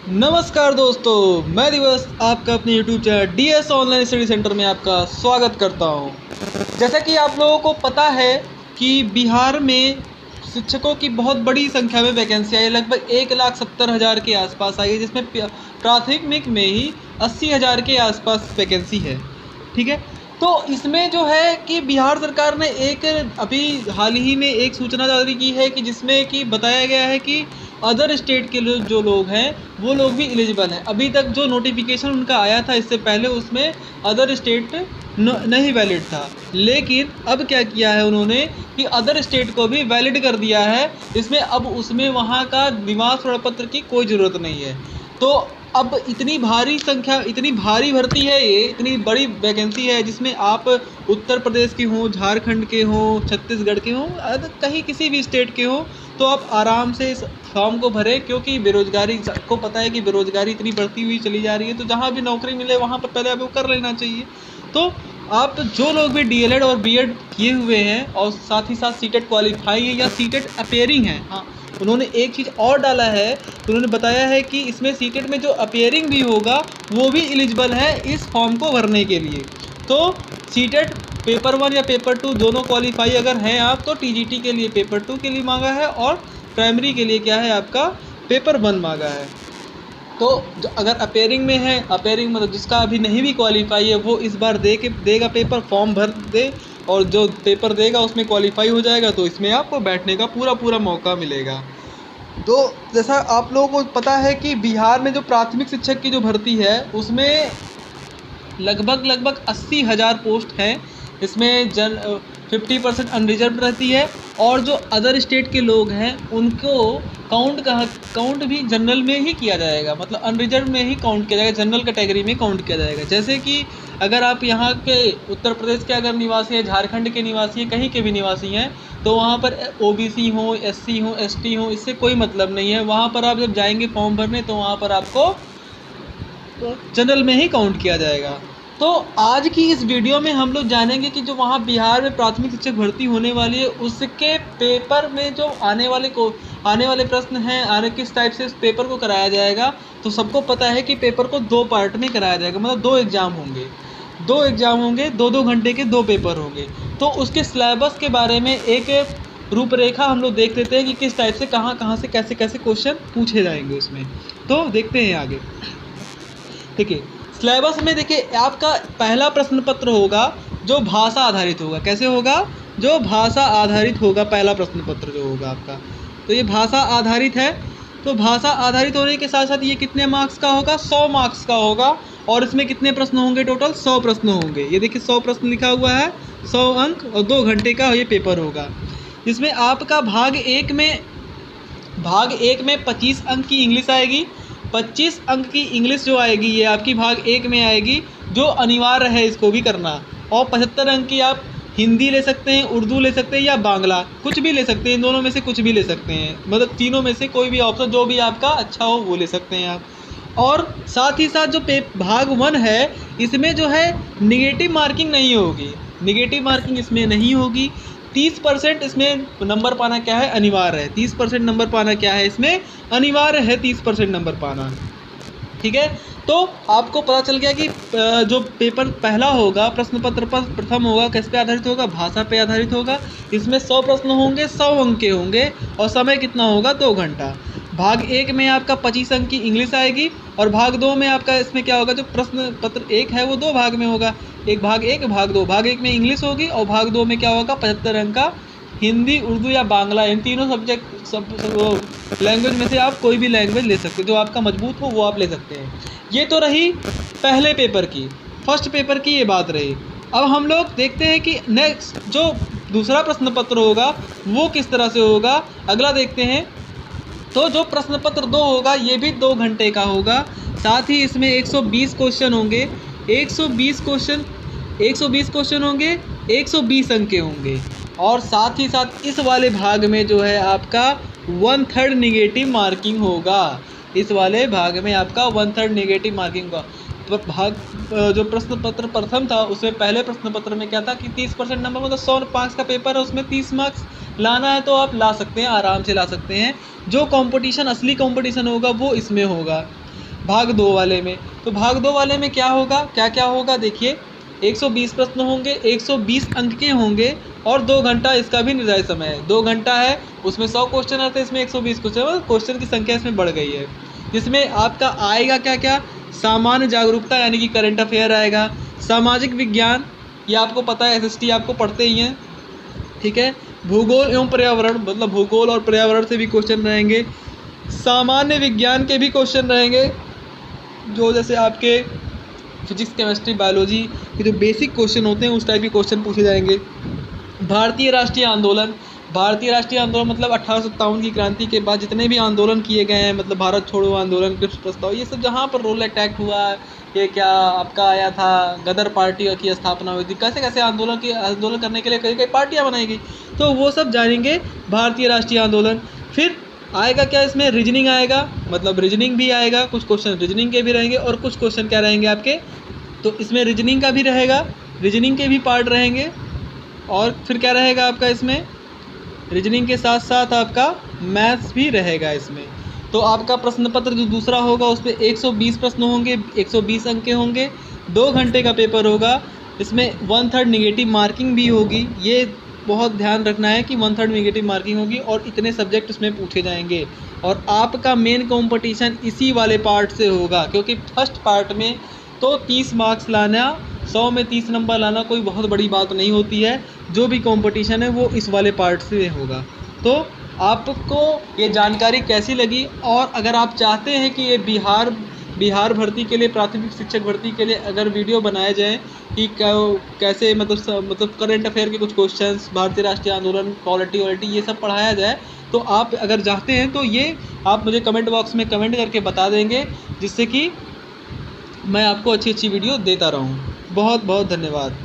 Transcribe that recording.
नमस्कार दोस्तों, मैं दिवस आपका अपने YouTube channel DS online study centre में आपका स्वागत करता हूं। जैसा कि आप लोगों को पता है कि बिहार में शिक्षकों की बहुत बड़ी संख्या में वैकेंसी आई है, लगभग 1,70,000 के आसपास आई है, जिसमें प्राथमिक में ही 80,000 के आसपास वैकेंसी है। ठीक है, तो इसमें जो है कि बिहार सरकार ने एक अभी हाल ही में एक सूचना जारी की है कि जिसमें कि बताया गया है कि अदर स्टेट के जो लोग हैं वो लोग भी एलिजिबल हैं। अभी तक जो नोटिफिकेशन उनका आया था इससे पहले उसमें अदर स्टेट नहीं वैलिड था, लेकिन अब क्या किया है उन्होंने कि अदर स्टेट को भी वैलिड कर दिया है। इसमें अब उसमें वहाँ का निवास प्रमाण पत्र की कोई ज़रूरत नहीं है। तो अब इतनी भारी संख्या, इतनी भारी भर्ती है, ये इतनी बड़ी वैकेंसी है जिसमें आप उत्तर प्रदेश के हों, झारखंड के हों, छत्तीसगढ़ के हों, कहीं किसी भी स्टेट के हों, तो आप आराम से इस फॉर्म को भरें। क्योंकि बेरोजगारी, सबको पता है कि बेरोजगारी इतनी बढ़ती हुई चली जा रही है, तो जहाँ भी नौकरी मिले वहाँ पर पहले आपको कर लेना चाहिए। तो आप जो लोग भी DLED और BEd किए हुए हैं और साथ ही साथ सीटेट क्वालिफाई है या सीटेट अपेयरिंग है, हाँ उन्होंने एक चीज़ और डाला है, तो उन्होंने बताया है कि इसमें सीटेट में जो अपेयरिंग भी होगा वो भी एलिजिबल है इस फॉर्म को भरने के लिए। तो सीटेट पेपर 1 या पेपर 2 दोनों क्वालिफाई अगर हैं आप, तो TGT के लिए पेपर 2 के लिए मांगा है और प्राइमरी के लिए क्या है आपका पेपर 1 मांगा है। तो जो अगर अपेयरिंग में है, अपेयरिंग मतलब जिसका अभी नहीं भी क्वालिफाई है वो इस बार देगा पेपर, फॉर्म भर दे और जो पेपर देगा उसमें क्वालिफाई हो जाएगा, तो इसमें आपको बैठने का पूरा मौका मिलेगा। तो जैसा आप लोगों को पता है कि बिहार में जो प्राथमिक शिक्षक की जो भर्ती है उसमें लगभग 80,000 पोस्ट हैं। इसमें 50% अनरिजर्व रहती है और जो अदर स्टेट के लोग हैं उनको काउंट भी जनरल में ही किया जाएगा, मतलब अनरिजर्व में ही काउंट किया जाएगा, जनरल कैटेगरी में काउंट किया जाएगा। जैसे कि अगर आप यहाँ के उत्तर प्रदेश के अगर निवासी हैं, झारखंड के निवासी हैं, कहीं के भी निवासी हैं, तो वहाँ पर OBC हो, SC हो, ST हो, इससे कोई मतलब नहीं है। वहाँ पर आप जब जाएंगे फॉर्म भरने तो वहाँ पर आपको जनरल में ही काउंट किया जाएगा। तो आज की इस वीडियो में हम लोग जानेंगे कि जो वहाँ बिहार में प्राथमिक शिक्षक भर्ती होने वाली है उसके पेपर में जो आने वाले प्रश्न हैं, आने किस टाइप से इस पेपर को कराया जाएगा। तो सबको पता है कि पेपर को 2 पार्ट में कराया जाएगा, मतलब 2 एग्ज़ाम होंगे, 2 घंटे के 2 पेपर होंगे। तो उसके सिलेबस के बारे में एक रूपरेखा हम लोग देख लेते हैं कि किस टाइप से कहाँ से कैसे क्वेश्चन पूछे जाएंगे उसमें। तो देखते हैं आगे। देखिए सिलेबस में, देखिए आपका पहला प्रश्न पत्र होगा जो भाषा आधारित होगा। कैसे होगा? जो भाषा आधारित होगा, पहला प्रश्न पत्र जो होगा आपका, तो ये भाषा आधारित है। तो भाषा आधारित होने के साथ साथ ये कितने मार्क्स का होगा? 100 मार्क्स का होगा। और इसमें कितने प्रश्न होंगे? टोटल 100 प्रश्न होंगे। ये देखिए 100 प्रश्न लिखा हुआ है, 100 अंक और 2 घंटे का ये पेपर होगा। इसमें आपका भाग एक में 25 अंक की इंग्लिश आएगी। 25 अंक की इंग्लिश जो आएगी ये आपकी भाग एक में आएगी, जो अनिवार्य है इसको भी करना। और 75 अंक की आप हिंदी ले सकते हैं, उर्दू ले सकते हैं या बांग्ला, कुछ भी ले सकते हैं, इन दोनों में से कुछ भी ले सकते हैं, मतलब तीनों में से कोई भी ऑप्शन जो भी आपका अच्छा हो वो ले सकते हैं आप। और साथ ही साथ जो भाग 1 है इसमें जो है निगेटिव मार्किंग नहीं होगी, निगेटिव मार्किंग इसमें नहीं होगी। 30% इसमें नंबर पाना क्या है? अनिवार्य है। 30% नंबर पाना क्या है? इसमें अनिवार्य है 30% नंबर पाना। ठीक है, तो आपको पता चल गया कि जो पेपर पहला होगा, प्रश्न पत्र प्रथम होगा, किस पे आधारित होगा? भाषा पे आधारित होगा। इसमें 100 प्रश्न होंगे, 100 अंक के होंगे और समय कितना होगा? 2 घंटा। भाग एक में आपका 25 अंक की इंग्लिश आएगी और भाग 2 में आपका इसमें क्या होगा? जो प्रश्न पत्र एक है वो 2 भाग में होगा, भाग 2। भाग 1 में इंग्लिश होगी और भाग 2 में क्या होगा? 75 अंक का हिंदी, उर्दू या बांग्ला, इन तीनों सब्जेक्ट सब लैंग्वेज में से आप कोई भी लैंग्वेज ले सकते हो, जो आपका मजबूत हो वो आप ले सकते हैं। ये तो रही पहले पेपर की, फर्स्ट पेपर की ये बात रही। अब हम लोग देखते हैं कि नेक्स्ट जो दूसरा प्रश्न पत्र होगा वो किस तरह से होगा, अगला देखते हैं। तो जो प्रश्न पत्र 2 होगा ये भी 2 घंटे का होगा। साथ ही इसमें 120 क्वेश्चन होंगे, 120 क्वेश्चन होंगे, 120 अंक के होंगे। और साथ ही साथ इस वाले भाग में जो है आपका 1/3 निगेटिव मार्किंग होगा। इस वाले भाग में आपका 1/3 निगेटिव मार्किंग होगा। भाग जो प्रश्न पत्र प्रथम था उसमें पहले प्रश्न पत्र में क्या था कि 30% नंबर, मतलब 100 मार्क्स का पेपर है, उसमें 30 मार्क्स लाना है तो आप ला सकते हैं, आराम से ला सकते हैं। जो कंपटीशन, असली कंपटीशन होगा वो इसमें होगा। भाग 2 वाले में। तो भाग 2 वाले में क्या होगा, क्या क्या होगा देखिए, 120 प्रश्न होंगे, 120 अंक के होंगे और 2 घंटा इसका भी निर्धारित समय है। 2 घंटा है, उसमें 100 क्वेश्चन आते हैं, इसमें 120 क्वेश्चन, क्वेश्चन की संख्या इसमें बढ़ गई है। जिसमें आपका आएगा क्या क्या, सामान्य जागरूकता यानी कि करंट अफेयर आएगा, सामाजिक विज्ञान, ये आपको पता है SST आपको पढ़ते ही हैं, ठीक है। भूगोल एवं पर्यावरण, मतलब भूगोल और पर्यावरण से भी क्वेश्चन रहेंगे। सामान्य विज्ञान के भी क्वेश्चन रहेंगे, जो जैसे आपके फिजिक्स, केमिस्ट्री, बायोलॉजी के जो बेसिक क्वेश्चन होते हैं उस टाइप के क्वेश्चन पूछे जाएंगे। भारतीय राष्ट्रीय आंदोलन, भारतीय राष्ट्रीय आंदोलन मतलब 1857 की क्रांति के बाद जितने भी आंदोलन किए गए हैं, मतलब भारत छोड़ो आंदोलन, क्रिप्स प्रस्ताव, ये सब जहाँ पर रोल अटैक हुआ, ये क्या आपका आया था, गदर पार्टी की स्थापना हुई थी, कैसे कैसे आंदोलन करने के लिए कई कई पार्टियाँ बनाई गई, तो वो सब जानेंगे भारतीय राष्ट्रीय आंदोलन। फिर आएगा क्या, इसमें रीजनिंग आएगा, मतलब रीजनिंग भी आएगा, कुछ क्वेश्चन रीजनिंग के भी रहेंगे और कुछ क्वेश्चन क्या रहेंगे आपके, तो इसमें रीजनिंग का भी रहेगा, रीजनिंग के भी पार्ट रहेंगे। और फिर क्या रहेगा आपका इसमें, रीजनिंग के साथ साथ आपका मैथ्स भी रहेगा इसमें। तो आपका प्रश्न पत्र जो दूसरा होगा उस पर 120 प्रश्न होंगे, 120 अंक के होंगे, 2 घंटे का पेपर होगा। इसमें 1/3 निगेटिव मार्किंग भी होगी, ये बहुत ध्यान रखना है कि 1/3 निगेटिव मार्किंग होगी और इतने सब्जेक्ट इसमें पूछे जाएंगे। और आपका मेन कंपटीशन इसी वाले पार्ट से होगा, क्योंकि फर्स्ट पार्ट में तो 30 मार्क्स लाना, 100 में 30 नंबर लाना कोई बहुत बड़ी बात नहीं होती है। जो भी कंपटीशन है वो इस वाले पार्ट से होगा। तो आपको ये जानकारी कैसी लगी, और अगर आप चाहते हैं कि ये बिहार भर्ती के लिए, प्राथमिक शिक्षक भर्ती के लिए अगर वीडियो बनाए जाएँ कि कैसे मतलब करंट अफेयर के कुछ क्वेश्चंस, भारतीय राष्ट्रीय आंदोलन, पॉलिटी ये सब पढ़ाया जाए, तो आप अगर चाहते हैं तो ये आप मुझे कमेंट बॉक्स में कमेंट करके बता देंगे, जिससे कि मैं आपको अच्छी अच्छी वीडियो देता रहूँ। बहुत बहुत धन्यवाद।